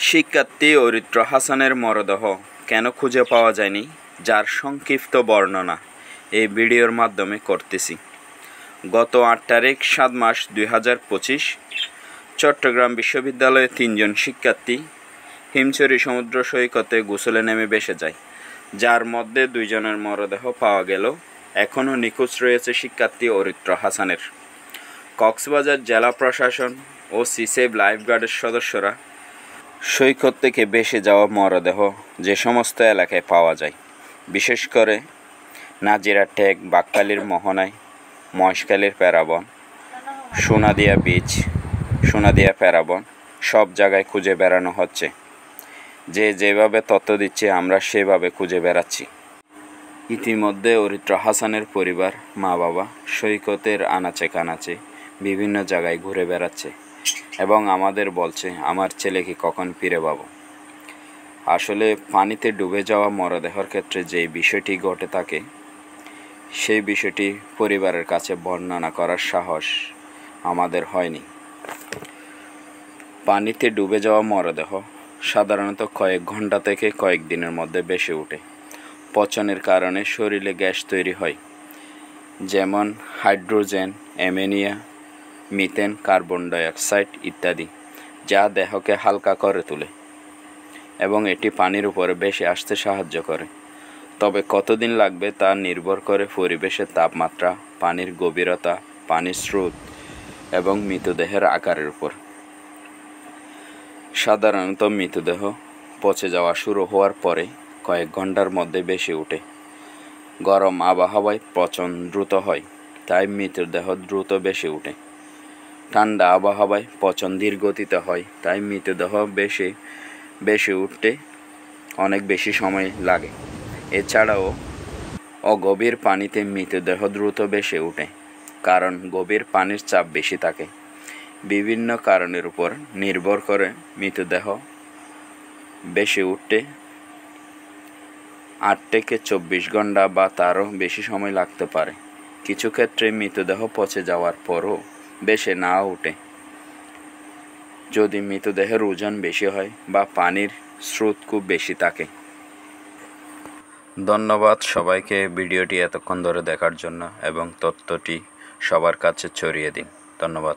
শিক্ষার্থী অরিত্র হাসানের মরদেহ কেন খুঁজে পাওয়া যায়নি, যার সংক্ষিপ্ত বর্ণনা এই ভিডিওর মাধ্যমে করতেছি। গত ৮ তারিখ ৭ মাস ২০২৫ চট্টগ্রাম বিশ্ববিদ্যালয়ের ৩ জন শিক্ষার্থী হিমছড়ি সমুদ্র সৈকতে গোসলে নেমে ভেসে যায়, যার মধ্যে ২ জনের মরদেহ পাওয়া গেল। এখনও নিখোঁজ রয়েছে শিক্ষার্থী অরিত্র হাসানের। কক্সবাজার জেলা প্রশাসন ও সিসেভ লাইফগার্ডের সদস্যরা সৈকত থেকে ভেসে যাওয়া মরদেহ যে সমস্ত এলাকায় পাওয়া যায়, বিশেষ করে নাজিরাটেক, বাকখালীর মোহনায়, মহেশখালীর প্যারাবন, সোনাদিয়া বিচ, সোনাদিয়া প্যারাবন, সব জায়গায় খুঁজে বেড়ানো হচ্ছে। যেভাবে তথ্য দিচ্ছে আমরা সেভাবে খুঁজে বেড়াচ্ছি। ইতিমধ্যে অরিত্র হাসানের পরিবার, মা বাবা সৈকতের আনাচে কানাচে বিভিন্ন জায়গায় ঘুরে বেড়াচ্ছে এবং আমাদের বলছে, আমার ছেলেকে কখন ফিরে পাবো। আসলে পানিতে ডুবে যাওয়া মরদেহের ক্ষেত্রে যেই বিষয়টি ঘটে থাকে, সেই বিষয়টি পরিবারের কাছে বর্ণনা করার সাহস আমাদের হয়নি। পানিতে ডুবে যাওয়া মরদেহ সাধারণত কয়েক ঘন্টা থেকে কয়েকদিনের মধ্যে ভেসে ওঠে। পচনের কারণে শরীরে গ্যাস তৈরি হয়, যেমন hydrogen, ammonia, methane, carbon dioxide ইত্যাদি, যা দেহকে হালকা করে তোলে এবং এটি পানির উপরে ভেসে আসতে সাহায্য করে। তবে কতদিন লাগবে তা নির্ভর করে পরিবেশের তাপমাত্রা, পানির গভীরতা, পানির স্রোত এবং মৃতদেহের আকারের উপর। সাধারণত মৃতদেহ পচে যাওয়া শুরু হওয়ার পরে কয়েক ঘন্টার মধ্যে ভেসে ওঠে। গরম আবহাওয়ায় পচন দ্রুত হয়, তাই মৃতদেহ দ্রুত ভেসে ওঠে। ঠান্ডা আবহাওয়ায় পচন ধীর গতিতে হয়, তাই মৃতদেহ ভেসে উঠতে অনেক বেশি সময় লাগে। এছাড়াও অগভীর পানিতে মৃতদেহ দ্রুত ভেসে ওঠে, কারণ গভীর পানির চাপ বেশি থাকে। বিভিন্ন কারণের উপর নির্ভর করে মৃতদেহ ভেসে উঠতে ৮ থেকে ২৪ ঘন্টা বা তারও বেশি সময় লাগতে পারে। কিছু ক্ষেত্রে মৃতদেহ পচে যাওয়ার পরও ভেসে না ওঠে, যদি মৃতদেহের ওজন বেশি হয় বা পানির স্রোত খুব বেশি থাকে। ধন্যবাদ সবাইকে ভিডিওটি এতক্ষণ ধরে দেখার জন্য এবং তথ্যটি সবার কাছে ছড়িয়ে দিন। ধন্যবাদ।